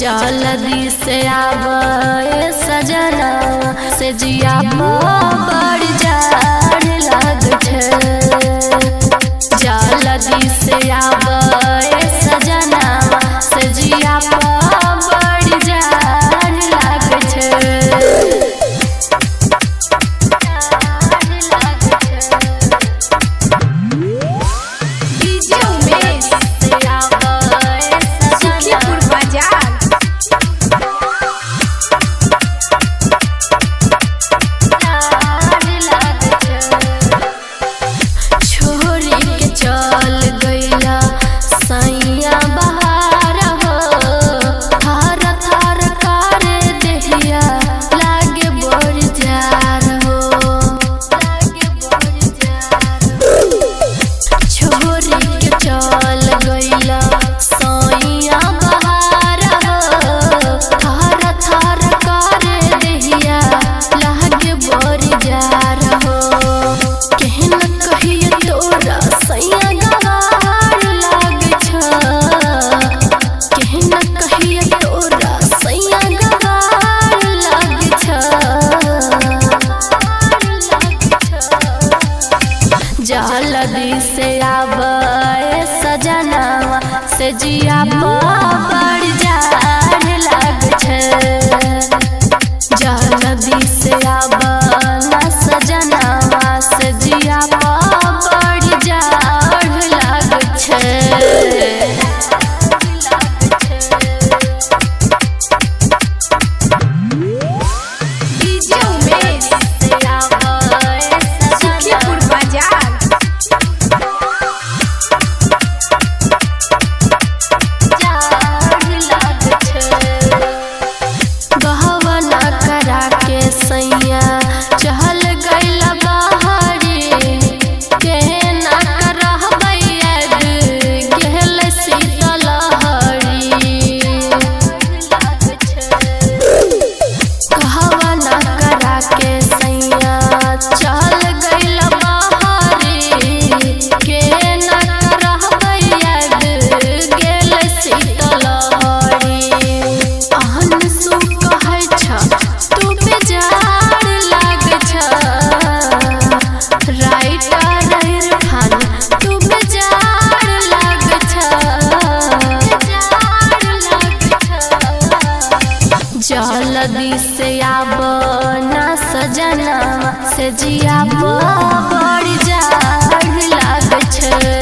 जल्दी से आवे सजना से जिया बड़ जाड़ लाग छे। जल्दी से आवे सजना से जिया बड़ जाड़ लाग छे। जल्दी से आवे सजना से जिया बड़ जाड़ लाग छे। जल्दी से आवे सजना से जिया बड़ जाड़ लाग छे। जल्दी से आवे ना सजना से जिया बड़ जाड़ लाग छे।